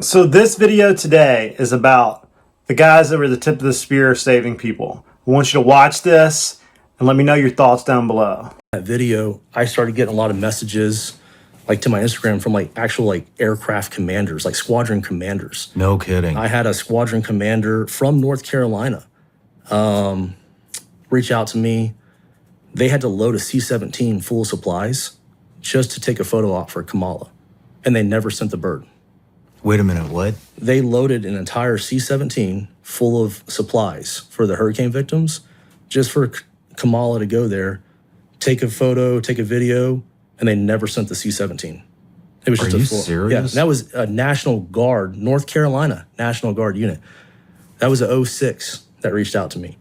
So this video today is about the guys that were the tip of the spear saving people. I want you to watch this and let me know your thoughts down below. That video, I started getting a lot of messages like to my Instagram from like actual like aircraft commanders, like squadron commanders. No kidding. I had a squadron commander from North Carolina reach out to me. They had to load a C-17 full of supplies just to take a photo op for Kamala, and they never sent the bird. Wait a minute, what? They loaded an entire C-17 full of supplies for the hurricane victims just for Kamala to go there, take a photo, take a video, and they never sent the C-17. It was just Are you full, serious? Yeah, that was a National Guard, North Carolina National Guard unit. That was a 06 that reached out to me.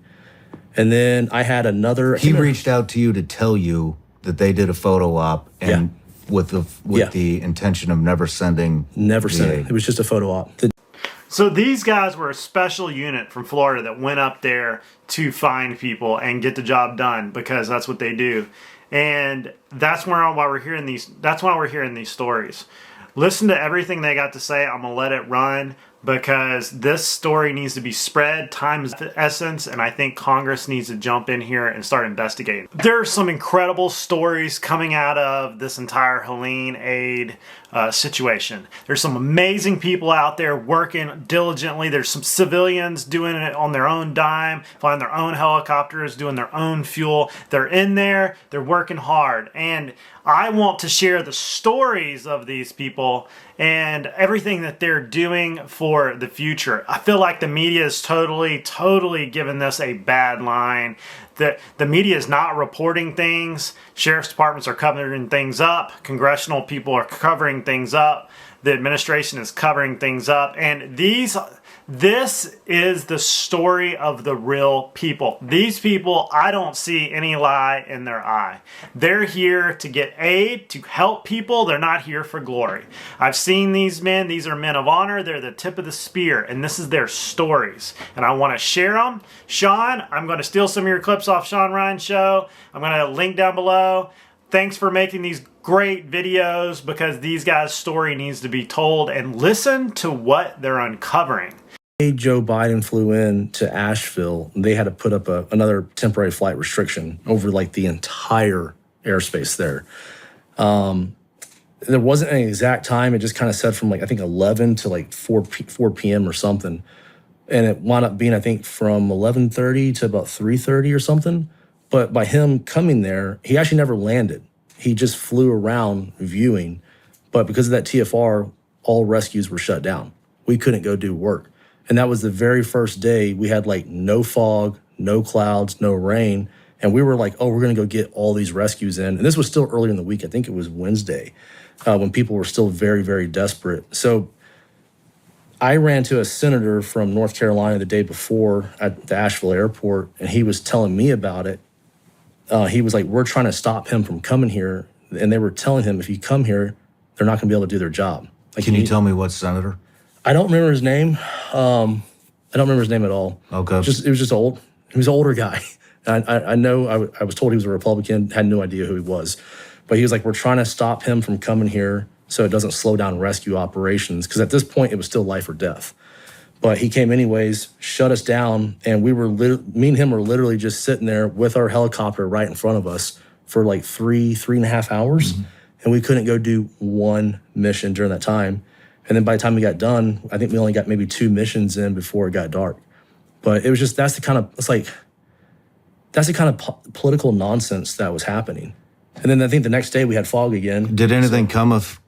And then I had another. He reached out to you to tell you that they did a photo op and with the intention of never sending. Never sent it. It was just a photo op. So these guys were a special unit from Florida that went up there to find people and get the job done because that's what they do. And that's why we're hearing these stories. Listen to everything they got to say. I'm gonna let it run because this story needs to be spread. Time is the essence, and I think Congress needs to jump in here and start investigating. There are some incredible stories coming out of this entire Helene Aid situation. There's some amazing people out there working diligently. There's some civilians doing it on their own dime, flying their own helicopters, doing their own fuel. They're in there, they're working hard. And I want to share the stories of these people and everything that they're doing for the future. I feel like the media is totally giving this a bad line. The media is not reporting things. Sheriff's departments are covering things up. Congressional people are covering things up. The administration is covering things up. And this is the story of the real people. These people, I don't see any lie in their eye. They're here to get aid, to help people. They're not here for glory. I've seen these men. These are men of honor. They're the tip of the spear, and this is their stories. And I want to share them. Shawn, I'm going to steal some of your clips off Shawn Ryan's show. I'm going to link down below. Thanks for making these great videos because these guys' story needs to be told, and listen to what they're uncovering. Joe Biden flew in to Asheville, they had to put up another temporary flight restriction over like the entire airspace there. There wasn't an exact time. It just kind of said from like, I think 11 to like 4 p.m. or something. And it wound up being, I think, from 11:30 to about 3:30 or something. But by him coming there, he actually never landed. He just flew around viewing. But because of that TFR, all rescues were shut down. We couldn't go do work. And that was the very first day we had like no fog, no clouds, no rain. And we were like, oh, we're going to go get all these rescues in. And this was still earlier in the week. I think it was Wednesday when people were still very desperate. So I ran to a senator from North Carolina the day before at the Asheville airport, and he was telling me about it. He was like, we're trying to stop him from coming here. And they were telling him, if you come here, they're not going to be able to do their job. Like, Can you tell me what senator? I don't remember his name. I don't remember his name at all. Okay. It was just old. He was an older guy. I know I was told he was a Republican, had no idea who he was. But he was like, we're trying to stop him from coming here so it doesn't slow down rescue operations. Because at this point, it was still life or death. But he came anyways, shut us down, and me and him were literally just sitting there with our helicopter right in front of us for like 3.5 hours. Mm-hmm. And we couldn't go do one mission during that time. And then by the time we got done, I think we only got maybe 2 missions in before it got dark. But it was just, that's the kind of political nonsense that was happening. And then I think the next day we had fog again. Did anything come of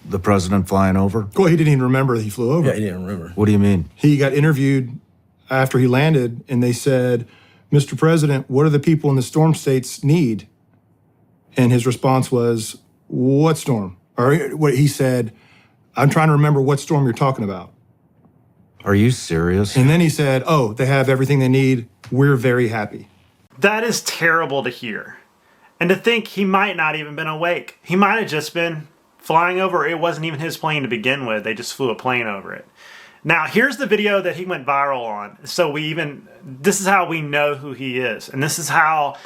the president flying over? Well, he didn't even remember that he flew over. Yeah, he didn't remember. What do you mean? He got interviewed after he landed, and they said, Mr. President, what do the people in the storm states need? And his response was, what storm? Or what he said, I'm trying to remember what storm you're talking about. Are you serious? And then he said, oh, they have everything they need. We're very happy. That is terrible to hear. And to think he might not even been awake. He might have just been flying over. It wasn't even his plane to begin with. They just flew a plane over it. Now, here's the video that he went viral on. So this is how we know who he is. And this is how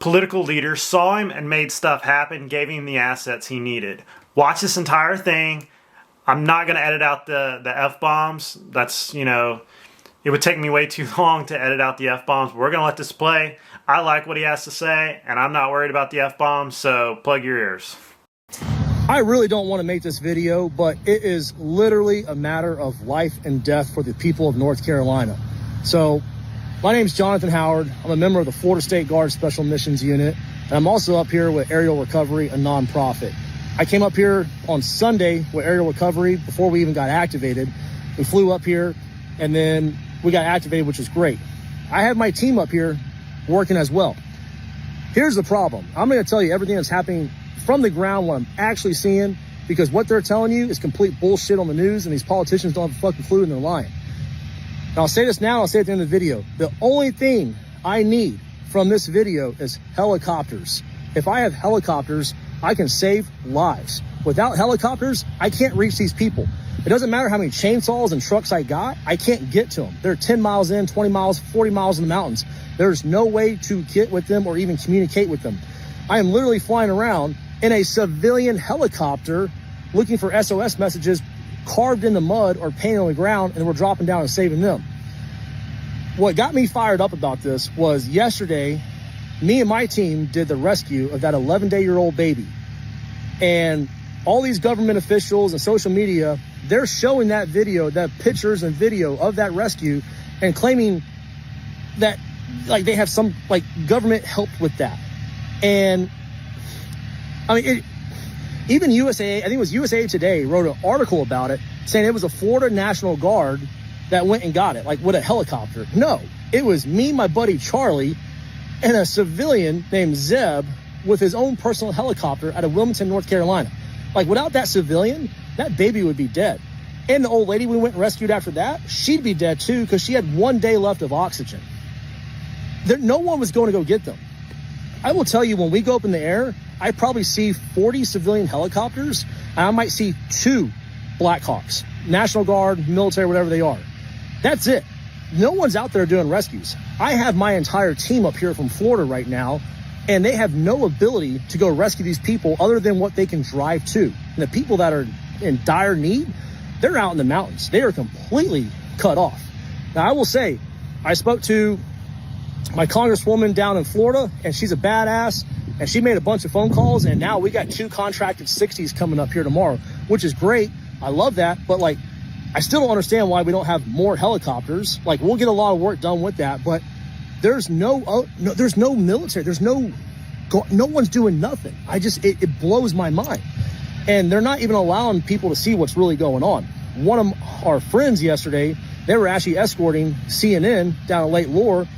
political leaders saw him and made stuff happen, gave him the assets he needed. Watch this entire thing. I'm not going to edit out the F-bombs. That's, you know, it would take me way too long to edit out the F-bombs. We're going to let this play. I like what he has to say, and I'm not worried about the F-bombs, so plug your ears. I really don't want to make this video, but it is literally a matter of life and death for the people of North Carolina. So, my name's Jonathan Howard. I'm a member of the Florida State Guard Special Missions Unit, and I'm also up here with Aerial Recovery, a nonprofit. I came up here on Sunday with Aerial Recovery before we even got activated. We flew up here, and then we got activated, which is great. I have my team up here working as well. Here's the problem. I'm going to tell you everything that's happening from the ground, what I'm actually seeing, because what they're telling you is complete bullshit on the news, and these politicians don't have a fucking clue, and they're lying. And I'll say this now, I'll say it at the end of the video. The only thing I need from this video is helicopters. If I have helicopters, I can save lives. Without helicopters, I can't reach these people. It doesn't matter how many chainsaws and trucks I got, I can't get to them. They're 10 miles in, 20 miles, 40 miles in the mountains. There's no way to get with them or even communicate with them. I am literally flying around in a civilian helicopter looking for SOS messages carved in the mud or painted on the ground, and we're dropping down and saving them. What got me fired up about this was yesterday, me and my team did the rescue of that 11-day-old baby. And all these government officials and social media, they're showing that video, that pictures and video of that rescue, and claiming that like they have some like government help with that. And I mean, even USA, I think it was USA Today, wrote an article about it saying it was a Florida National Guard that went and got it, like with a helicopter. No, it was me, my buddy Charlie, and a civilian named Zeb with his own personal helicopter out of Wilmington, North Carolina. Like without that civilian, that baby would be dead. And the old lady we went and rescued after that, she'd be dead too because she had 1 day left of oxygen. No one was going to go get them. I will tell you, when we go up in the air, I probably see 40 civilian helicopters, and I might see 2 Blackhawks, National Guard, military, whatever they are. That's it. No one's out there doing rescues. I have my entire team up here from Florida right now, and they have no ability to go rescue these people other than what they can drive to. And the people that are in dire need, they're out in the mountains. They are completely cut off. Now, I will say, I spoke to my congresswoman down in Florida, and she's a badass, and she made a bunch of phone calls, and now we got 2 contracted 60s coming up here tomorrow, which is great. I love that, but like, I still don't understand why we don't have more helicopters. Like, we'll get a lot of work done with that, but there's no military. There's no one's doing nothing. It blows my mind. And they're not even allowing people to see what's really going on. One of our friends yesterday, they were actually escorting CNN down at Lake Lure,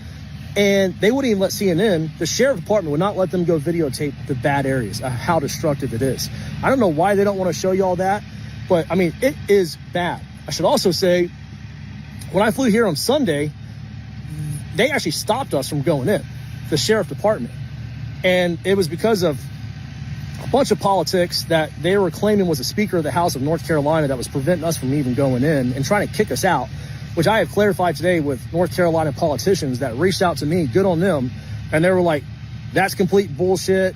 and they wouldn't even let CNN, the sheriff department would not let them go videotape the bad areas, how destructive it is. I don't know why they don't want to show you all that, but I mean, it is bad. I should also say, when I flew here on Sunday, they actually stopped us from going in, the sheriff department. And it was because of a bunch of politics that they were claiming was a Speaker of the House of North Carolina that was preventing us from even going in and trying to kick us out, which I have clarified today with North Carolina politicians that reached out to me, good on them, and they were like, that's complete bullshit.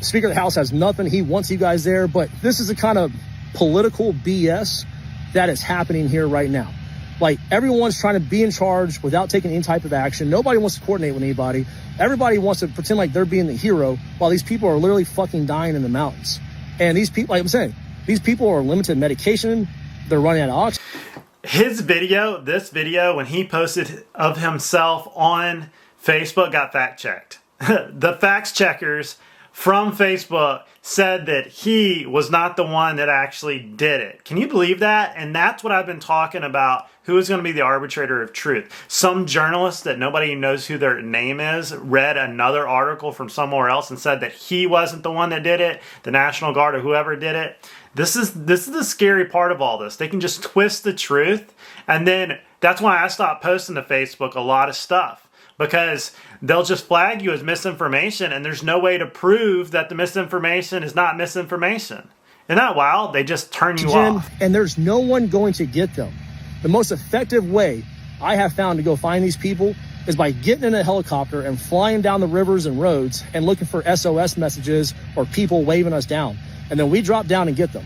Speaker of the House has nothing. He wants you guys there. But this is the kind of political BS that is happening here right now. Like, everyone's trying to be in charge without taking any type of action. Nobody wants to coordinate with anybody. Everybody wants to pretend like they're being the hero while these people are literally fucking dying in the mountains. And these people, like I'm saying, these people are limited medication. They're running out of oxygen. This video, when he posted of himself on Facebook, got fact checked. The fact checkers from Facebook said that he was not the one that actually did it. Can you believe that? And that's what I've been talking about. Who is going to be the arbitrator of truth? Some journalist that nobody knows who their name is read another article from somewhere else and said that he wasn't the one that did it, the National Guard or whoever did it. This is the scary part of all this. They can just twist the truth, and then that's why I stopped posting to Facebook a lot of stuff, because they'll just flag you as misinformation, and there's no way to prove that the misinformation is not misinformation. Isn't that wild? They just turn you off. And there's no one going to get them. The most effective way I have found to go find these people is by getting in a helicopter and flying down the rivers and roads and looking for SOS messages or people waving us down. And then we drop down and get them.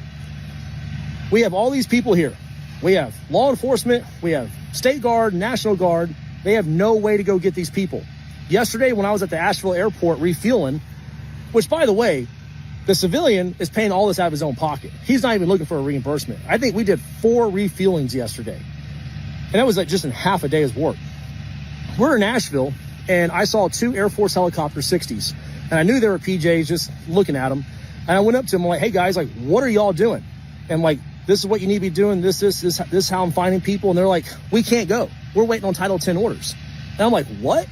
We have all these people here. We have law enforcement. We have State Guard, National Guard. They have no way to go get these people. Yesterday, when I was at the Asheville airport refueling, which, by the way, the civilian is paying all this out of his own pocket. He's not even looking for a reimbursement. I think we did 4 refuelings yesterday. And that was like just in half a day's work. We're in Asheville, and I saw 2 Air Force helicopter 60s. And I knew they were PJs, just looking at them. And I went up to them, like, hey, guys, like, what are y'all doing? And, like, this is what you need to be doing. This is how I'm finding people. And they're like, we can't go. We're waiting on Title 10 orders. And I'm like, what?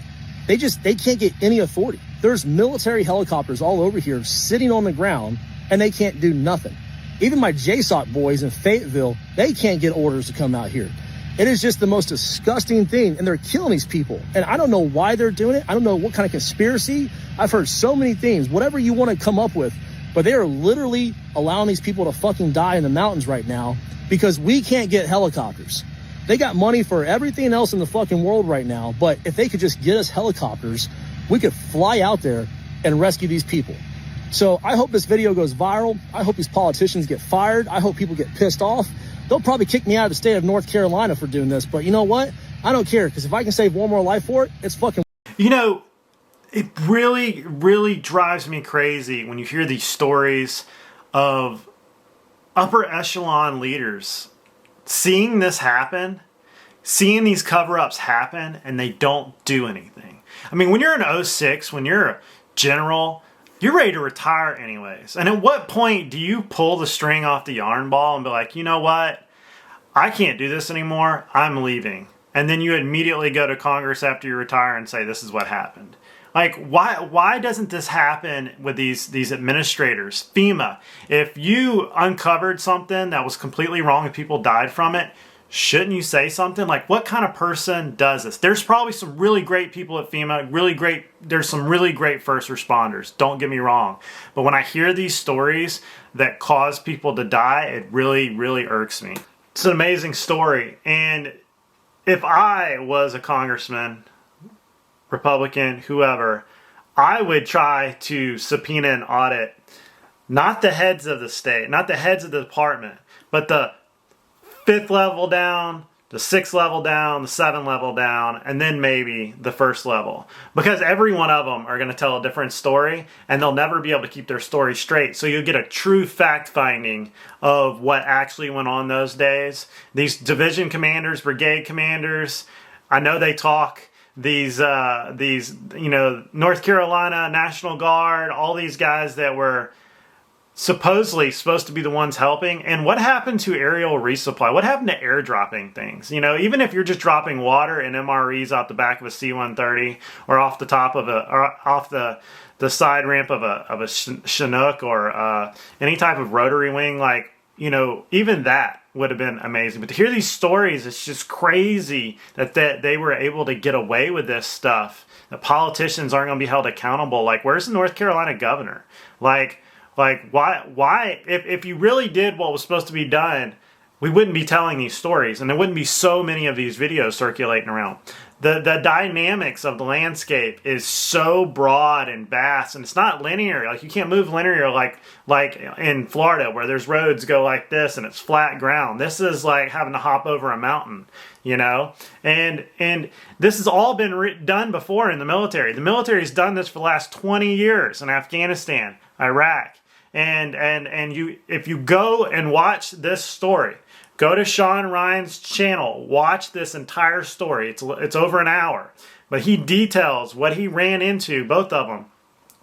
They can't get any authority. There's military helicopters all over here sitting on the ground, and they can't do nothing. Even my JSOC boys in Fayetteville, they can't get orders to come out here. It is just the most disgusting thing, and they're killing these people. And I don't know why they're doing it. I don't know what kind of conspiracy. I've heard so many things, whatever you want to come up with, but they are literally allowing these people to fucking die in the mountains right now because we can't get helicopters. They got money for everything else in the fucking world right now, but if they could just get us helicopters, we could fly out there and rescue these people. So I hope this video goes viral. I hope these politicians get fired. I hope people get pissed off. They'll probably kick me out of the state of North Carolina for doing this, but you know what? I don't care, because if I can save one more life for it, it's fucking... You know, it really, really drives me crazy when you hear these stories of upper echelon leaders seeing this happen, seeing these cover-ups happen, and they don't do anything. I mean, when you're an 06, when you're a general, you're ready to retire anyways. And at what point do you pull the string off the yarn ball and be like, you know what? I can't do this anymore. I'm leaving. And then you immediately go to Congress after you retire and say, this is what happened. Like, why doesn't this happen with these administrators? FEMA, if you uncovered something that was completely wrong and people died from it, shouldn't you say something? Like, what kind of person does this? There's probably some really great people at FEMA, there's some really great first responders, don't get me wrong. But when I hear these stories that cause people to die, it really, really irks me. It's an amazing story. And if I was a congressman, Republican, whoever, I would try to subpoena and audit not the heads of the state, not the heads of the department, but the 5th level down, the 6th level down, the 7th level down, and then maybe the 1st level. Because every one of them are going to tell a different story, and they'll never be able to keep their story straight. So you'll get a true fact-finding of what actually went on those days. These division commanders, brigade commanders, I know they talk. These North Carolina National Guard, all these guys that were supposedly supposed to be the ones helping. And what happened to aerial resupply? What happened to airdropping things? You know, even if you're just dropping water and MREs out the back of a C-130 or off the top of off the side ramp of a Chinook or any type of rotary wing, like, you know, even that would have been amazing. But to hear these stories, it's just crazy that they were able to get away with this stuff. The politicians aren't going to be held accountable. Like, where's the North Carolina governor? Like why? If you really did what was supposed to be done, we wouldn't be telling these stories, and there wouldn't be so many of these videos circulating around. The dynamics of the landscape is so broad and vast, and it's not linear. Like, you can't move linear like in Florida, where there's roads go like this and it's flat ground. This is like having to hop over a mountain, you know. And this has all been done before in the military. The military's done this for the last 20 years in Afghanistan, Iraq, and if you go and watch this story. Go to Shawn Ryan's channel. Watch this entire story. It's over an hour. But he details what he ran into, both of them,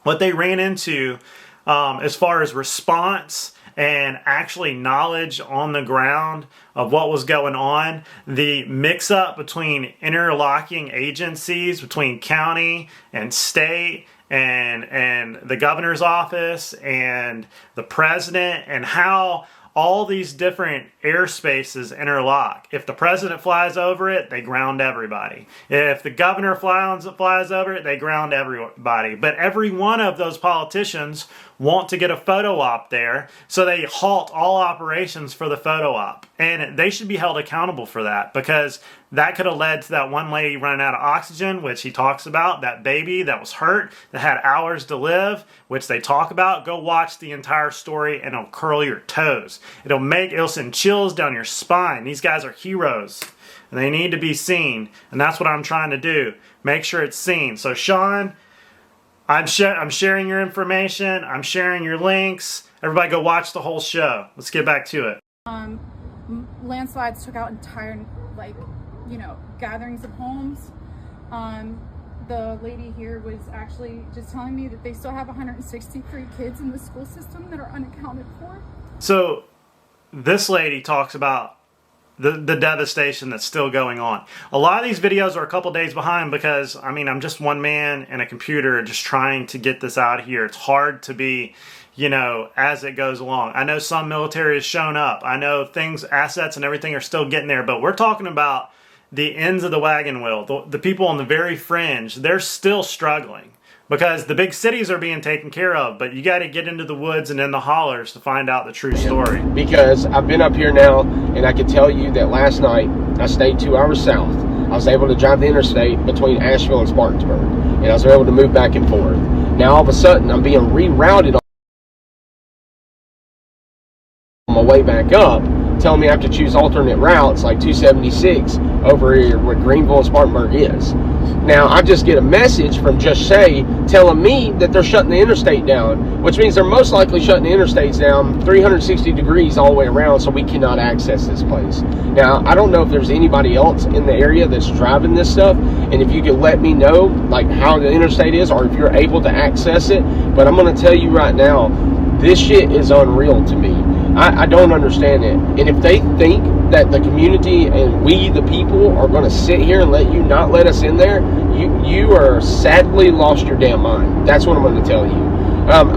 what they ran into as far as response and actually knowledge on the ground of what was going on. The mix-up between interlocking agencies, between county and state, and the governor's office and the president, and how all these different airspaces interlock. If the president flies over it, they ground everybody. If the governor flies over it, they ground everybody. But every one of those politicians want to get a photo op there, so they halt all operations for the photo op. And they should be held accountable for that, because that could have led to that one lady running out of oxygen, which he talks about, that baby that was hurt, that had hours to live, which they talk about. Go watch the entire story and it'll curl your toes. It'll send chills down your spine. These guys are heroes and they need to be seen. And that's what I'm trying to do. Make sure it's seen. So Shawn, I'm sharing your information. I'm sharing your links. Everybody go watch the whole show. Let's get back to it. Landslides took out entire, gatherings of homes. The lady here was actually just telling me that they still have 163 kids in the school system that are unaccounted for. So this lady talks about the devastation that's still going on. A lot of these videos are a couple days behind because, I'm just one man and a computer just trying to get this out here. It's hard to be, as it goes along. I know some military has shown up. I know assets and everything are still getting there, but we're talking about the ends of the wagon wheel. The people on the very fringe, they're still struggling because the big cities are being taken care of, but you got to get into the woods and in the hollers to find out the true story. Because I've been up here now, and I can tell you that last night I stayed 2 hours south. I was able to drive the interstate between Asheville and Spartanburg, and I was able to move back and forth. Now all of a sudden I'm being rerouted on my way back up, telling me I have to choose alternate routes like 276 over here where Greenville and Spartanburg is. Now I just get a message from Just Say telling me that they're shutting the interstate down, which means they're most likely shutting the interstates down 360 degrees all the way around, so we cannot access this place. Now I don't know if there's anybody else in the area that's driving this stuff, and if you could let me know like how the interstate is or if you're able to access it. But I'm going to tell you right now, this shit is unreal to me. I don't understand it. And if they think that the community and we, the people, are going to sit here and let you not let us in there, you are sadly lost your damn mind. That's what I'm going to tell you.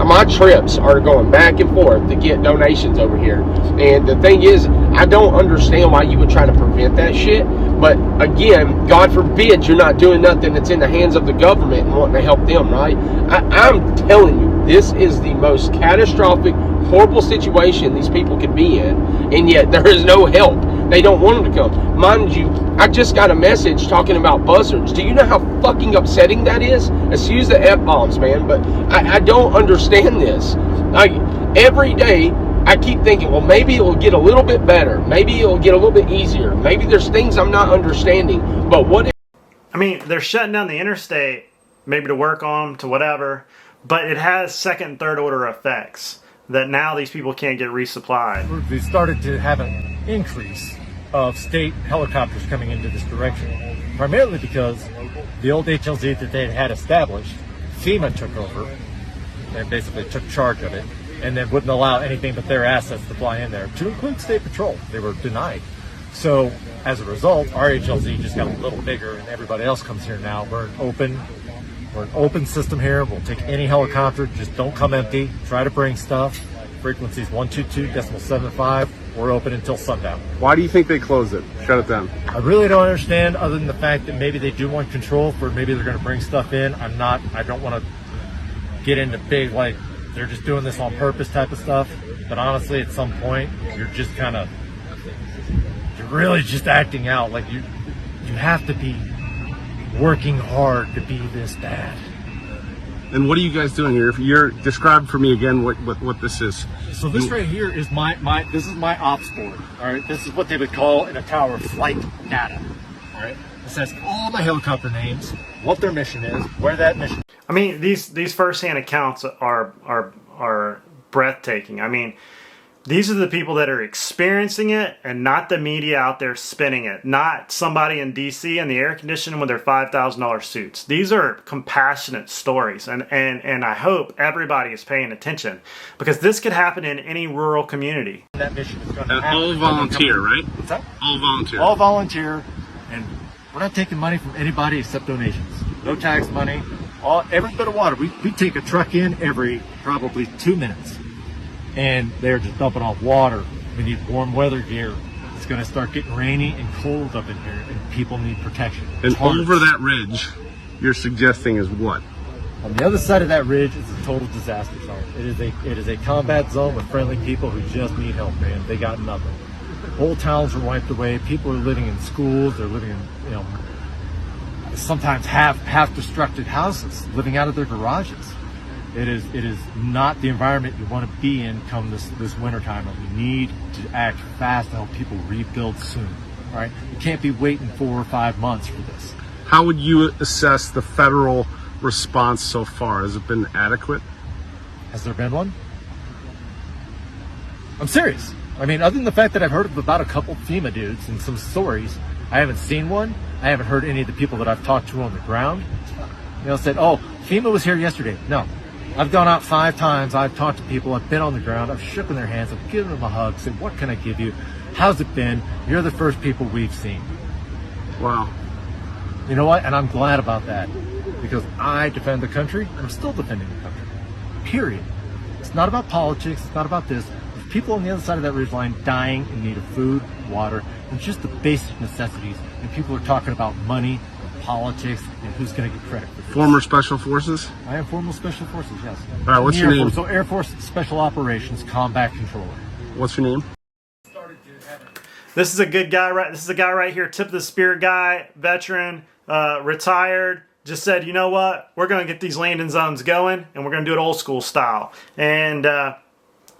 My trips are going back and forth to get donations over here. And the thing is, I don't understand why you would try to prevent that shit. But again, God forbid you're not doing nothing that's in the hands of the government and wanting to help them, right? I'm telling you, this is the most catastrophic, horrible situation these people could be in, and yet there is no help. They don't want them to come. Mind you, I just got a message talking about buzzards. Do you know how fucking upsetting that is? Excuse the F-bombs, man, but I don't understand this. Like, every day, I keep thinking, well, maybe it will get a little bit better. Maybe it will get a little bit easier. Maybe there's things I'm not understanding, but what if... they're shutting down the interstate, maybe to work on them, to whatever, but it has second and third order effects that now these people can't get resupplied. We started to have an increase of state helicopters coming into this direction, primarily because the old HLZ that they had established, FEMA took over and basically took charge of it, and then wouldn't allow anything but their assets to fly in there, to include State Patrol. They were denied. So as a result, our HLZ just got a little bigger, and everybody else comes here now. We're an open system here. We'll take any helicopter. Just don't come empty. Try to bring stuff. Frequencies 122.75. We're open until sundown. Why do you think they closed it? Shut it down. I really don't understand, other than the fact that maybe they do want control for maybe they're going to bring stuff in. I don't want to get into big, like, they're just doing this on purpose type of stuff. But honestly, at some point, you're really just acting out. Like, you have to be working hard to be this bad. And what are you guys doing here? If you're describe for me again what this is. So this right here is my ops board. All right, this is what they would call in a tower flight data. All right, it says all my helicopter names, what their mission is, where that mission. These firsthand accounts are breathtaking. These are the people that are experiencing it, and not the media out there spinning it. Not somebody in DC in the air conditioning with their $5,000 suits. These are compassionate stories, and I hope everybody is paying attention, because this could happen in any rural community. That mission is going to happen. All volunteer, right? What's that? All volunteer. All volunteer, and we're not taking money from anybody except donations. No tax money. Every bit of water. We take a truck in every probably 2 minutes. And they're just dumping off water, We need warm weather gear. It's going to start getting rainy and cold up in here, and people need protection. And over that ridge, you're suggesting is what? On the other side of that ridge is a total disaster zone. It is a combat zone with friendly people who just need help, man. They got nothing. Whole towns are wiped away. People are living in schools. They're living in, sometimes half destructed houses, living out of their garages. It is not the environment you want to be in come this winter time. And we need to act fast to help people rebuild soon. All right, you can't be waiting 4 or 5 months for this. How would you assess the federal response so far? Has it been adequate? Has there been one? I'm serious. I mean, other than the fact that I've heard about a couple FEMA dudes and some stories, I haven't seen one. I haven't heard any of the people that I've talked to on the ground. Said, oh, FEMA was here yesterday. No. I've gone out 5 times. I've talked to people. I've been on the ground. I've shook their hands. I've given them a hug. Said, what can I give you? How's it been? You're the first people we've seen. Wow. You know what? And I'm glad about that because I defend the country and I'm still defending the country. Period. It's not about politics. It's not about this. There's people on the other side of that ridgeline dying in need of food, water, and just the basic necessities. And people are talking about money, and politics, and who's going to get credit for this. Former Special Forces? I am former Special Forces, yes. All right, what's your name? So Air Force Special Operations Combat Controller. What's your name? This is a good guy, right? This is a guy right here, tip of the spear guy, veteran, retired. Just said, you know what? We're going to get these landing zones going, and we're going to do it old school style. And, I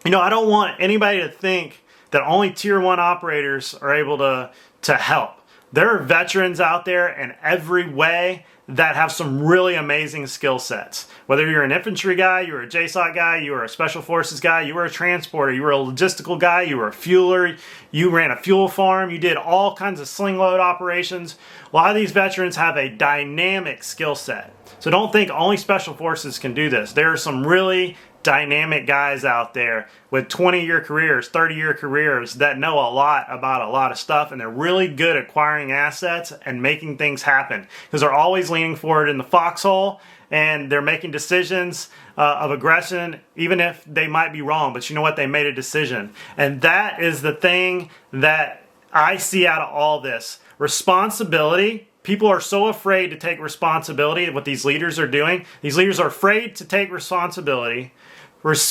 don't want anybody to think that only Tier 1 operators are able to help. There are veterans out there in every way that have some really amazing skill sets. Whether you're an infantry guy, you're a JSOC guy, you were a special forces guy, you were a transporter, you were a logistical guy, you were a fueler, you ran a fuel farm, you did all kinds of sling load operations. A lot of these veterans have a dynamic skill set. So don't think only special forces can do this. There are some really dynamic guys out there with 20-year careers, 30-year careers that know a lot about a lot of stuff, and they're really good at acquiring assets and making things happen because they're always leaning forward in the foxhole and they're making decisions of aggression even if they might be wrong, but you know what? They made a decision. And that is the thing that I see out of all this. Responsibility. People are so afraid to take responsibility of what these leaders are doing. These leaders are afraid to take responsibility.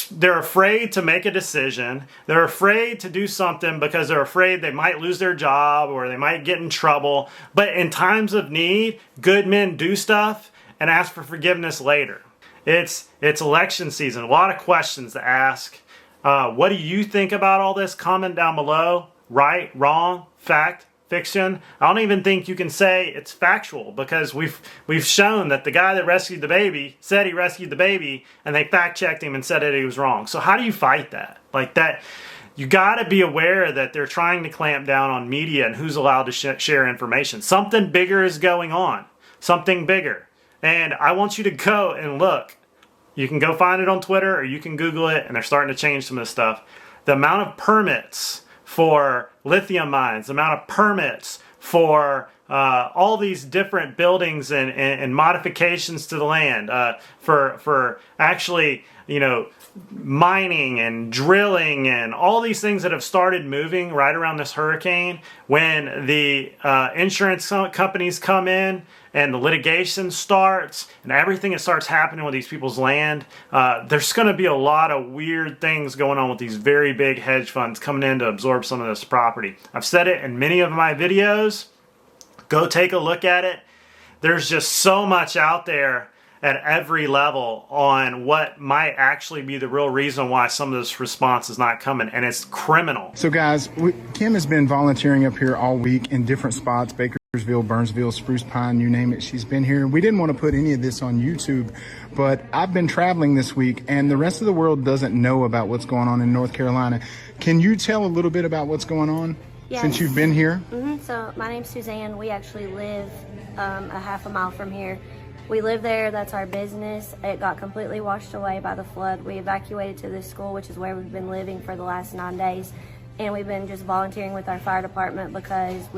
They're afraid to make a decision. They're afraid to do something because they're afraid they might lose their job or they might get in trouble. But in times of need, good men do stuff and ask for forgiveness later. It's election season. A lot of questions to ask. What do you think about all this? Comment down below. Right, wrong, fact, fiction. I don't even think you can say it's factual because we've shown that the guy that rescued the baby said he rescued the baby and they fact checked him and said that he was wrong. So how do you fight that? Like that, you got to be aware that they're trying to clamp down on media and who's allowed to share information. Something bigger is going on. Something bigger. And I want you to go and look. You can go find it on Twitter or you can Google it, and they're starting to change some of this stuff. The amount of permits for lithium mines, the amount of permits for all these different buildings and modifications to the land, for actually, mining and drilling and all these things that have started moving right around this hurricane. When the insurance companies come in and the litigation starts and everything that starts happening with these people's land, there's going to be a lot of weird things going on with these very big hedge funds coming in to absorb some of this property. I've said it in many of my videos. Go take a look at it. There's just so much out there at every level on what might actually be the real reason why some of this response is not coming, and it's criminal. So guys, Kim has been volunteering up here all week in different spots, Bakersville, Burnsville, Spruce Pine, you name it, she's been here. We didn't want to put any of this on YouTube, but I've been traveling this week and the rest of the world doesn't know about what's going on in North Carolina. Can you tell a little bit about what's going on? Yes. Since you've been here? So my name's Suzanne. We actually live a half a mile from here. We live there, that's our business. It got completely washed away by the flood. We evacuated to this school, which is where we've been living for the last 9 days. And we've been just volunteering with our fire department because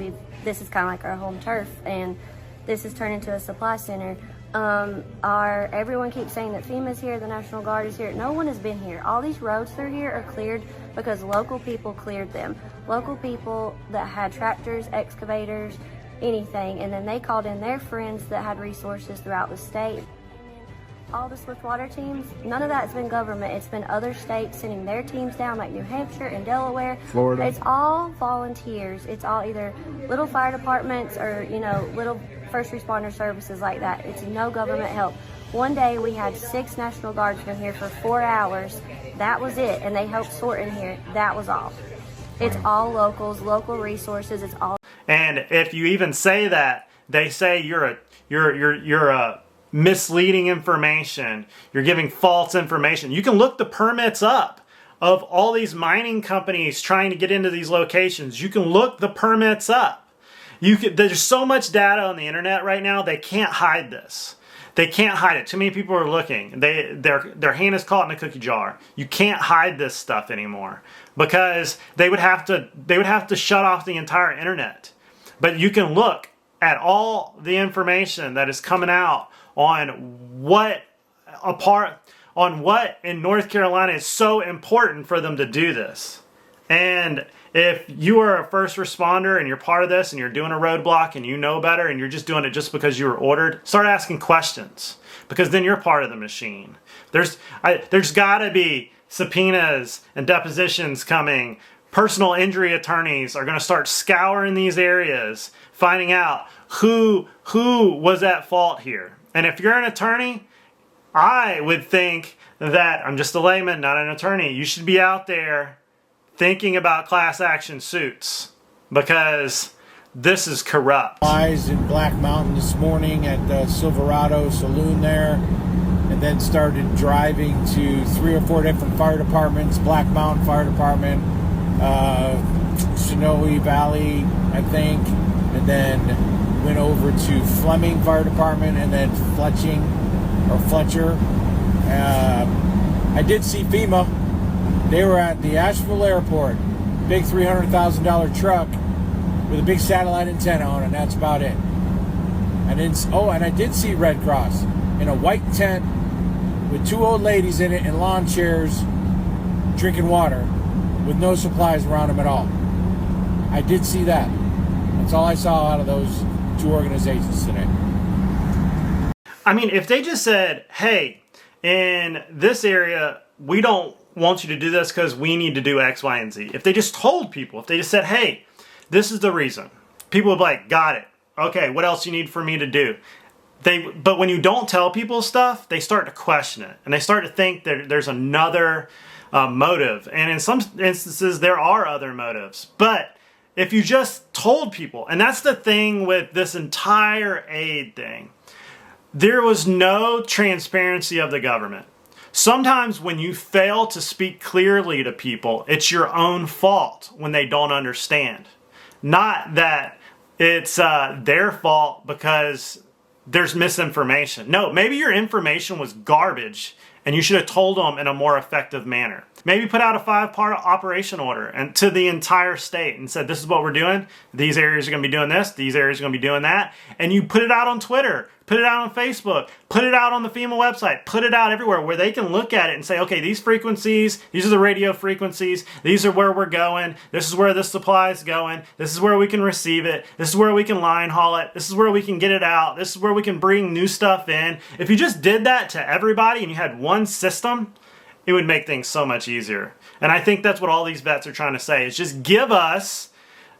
this is kind of like our home turf, and this has turned into a supply center. Everyone keeps saying that FEMA's here, the National Guard is here. No one has been here. All these roads through here are cleared because local people cleared them. Local people that had tractors, excavators, anything, and then they called in their friends that had resources throughout the state. All the swiftwater teams, none of that's been government. It's been other states sending their teams down, like New Hampshire and Delaware. Florida. It's all volunteers. It's all either little fire departments or, little first responder services like that. It's no government help. One day we had 6 National Guardsmen here for 4 hours. That was it, and they helped sort in here. That was all. It's all locals, local resources. It's all. And if you even say that, they say you're a misleading information. You're giving false information. You can look the permits up of all these mining companies trying to get into these locations. You can look the permits up. There's so much data on the internet right now, they can't hide this. They can't hide it. Too many people are looking. Their hand is caught in a cookie jar. You can't hide this stuff anymore because they would have to shut off the entire internet. But you can look at all the information that is coming out on what in North Carolina is so important for them to do this. And if you are a first responder and you're part of this and you're doing a roadblock and you know better and you're just doing it just because you were ordered, start asking questions, because then you're part of the machine. There's got to be subpoenas and depositions coming. Personal injury attorneys are going to start scouring these areas, finding out who was at fault here. And if you're an attorney, I would think that, I'm just a layman, not an attorney, you should be out there thinking about class action suits, because this is corrupt. Eyes in Black Mountain this morning at the Silverado Saloon there, and then started driving to 3 or 4 different fire departments, Black Mountain Fire Department, Snowy Valley, I think, and then went over to Fleming Fire Department, and then Fletcher. I did see FEMA. They were at the Asheville Airport, big $300,000 truck with a big satellite antenna on it. That's about it. And I did see Red Cross in a white tent with 2 old ladies in it in lawn chairs drinking water with no supplies around them at all. I did see that. That's all I saw out of those 2 organizations today. I mean, if they just said, hey, in this area, we don't want you to do this because we need to do X, Y, and Z. If they just told people, if they just said, hey, this is the reason, people would be like, got it. Okay, what else you need for me to do? But when you don't tell people stuff, they start to question it. And they start to think that there's another motive. And in some instances, there are other motives. But if you just told people, and that's the thing with this entire aid thing, there was no transparency of the government. Sometimes when you fail to speak clearly to people, it's your own fault when they don't understand. Not that it's their fault because there's misinformation. No, maybe your information was garbage and you should have told them in a more effective manner. Maybe put out a 5-part operation order and to the entire state and said, this is what we're doing. These areas are going to be doing this. These areas are going to be doing that. And you put it out on Twitter, put it out on Facebook, put it out on the FEMA website, put it out everywhere where they can look at it and say, okay, these frequencies, these are the radio frequencies. These are where we're going. This is where this supply is going. This is where we can receive it. This is where we can line haul it. This is where we can get it out. This is where we can bring new stuff in. If you just did that to everybody and you had one system, it would make things so much easier. And I think that's what all these vets are trying to say, is just give us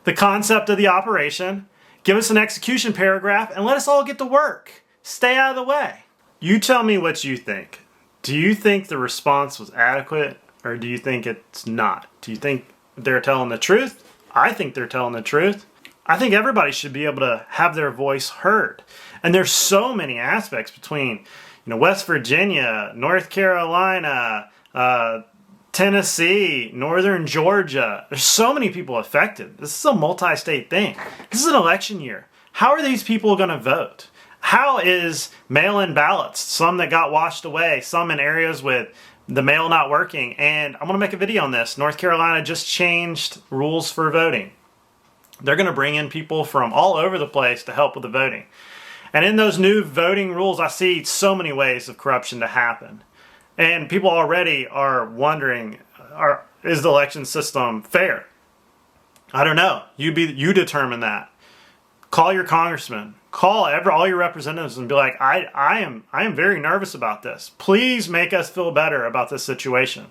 the concept of the operation, give us an execution paragraph, and let us all get to work. Stay out of the way. You tell me what you think. Do you think the response was adequate, or do you think it's not? Do you think they're telling the truth? I think they're telling the truth. I think everybody should be able to have their voice heard. And there's so many aspects between West Virginia, North Carolina, Tennessee, Northern Georgia. There's so many people affected. This is a multi-state thing. This is an election year. How are these people going to vote? How is mail-in ballots, some that got washed away, some in areas with the mail not working? And I'm going to make a video on this. North Carolina just changed rules for voting. They're going to bring in people from all over the place to help with the voting. And in those new voting rules, I see so many ways of corruption to happen. And people already are wondering, is the election system fair? I don't know. You determine that. Call your congressman. Call all your representatives and be like, I am very nervous about this. Please make us feel better about this situation.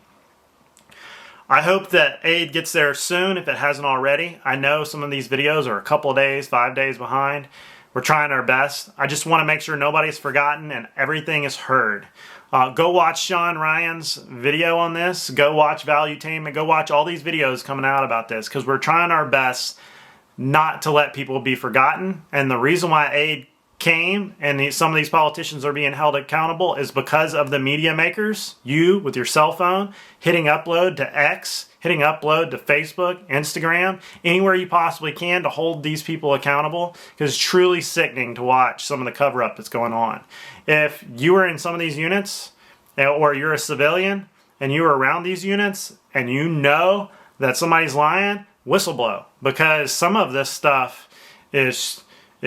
I hope that aid gets there soon if it hasn't already. I know some of these videos are a couple of days, 5 days behind. We're trying our best. I just want to make sure nobody's forgotten and everything is heard. Go watch Shawn Ryan's video on this. Go watch Valuetainment. Go watch all these videos coming out about this, because we're trying our best not to let people be forgotten. And the reason why aid came and some of these politicians are being held accountable is because of the media makers. You with your cell phone hitting upload to X, hitting upload to Facebook, Instagram, anywhere you possibly can to hold these people accountable, because it's truly sickening to watch some of the cover-up that's going on. If you were in some of these units, or you're a civilian and you were around these units and you know that somebody's lying, whistleblow, because some of this stuff is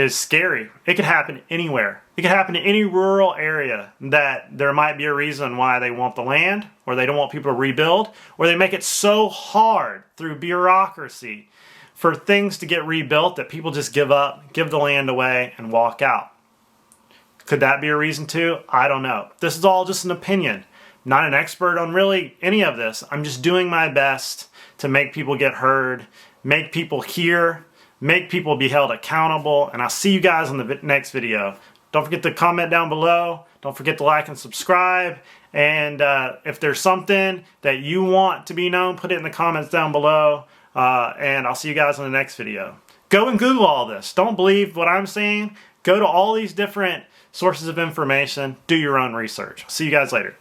scary. It could happen anywhere. It could happen in any rural area that there might be a reason why they want the land, or they don't want people to rebuild, or they make it so hard through bureaucracy for things to get rebuilt that people just give up, give the land away, and walk out. Could that be a reason too? I don't know. This is all just an opinion. Not an expert on really any of this. I'm just doing my best to make people get heard, make people hear, make people be held accountable, and I'll see you guys in the next video. Don't forget to comment down below. Don't forget to like and subscribe. And if there's something that you want to be known, put it in the comments down below. And I'll see you guys in the next video. Go and Google all this. Don't believe what I'm saying. Go to all these different sources of information. Do your own research. See you guys later.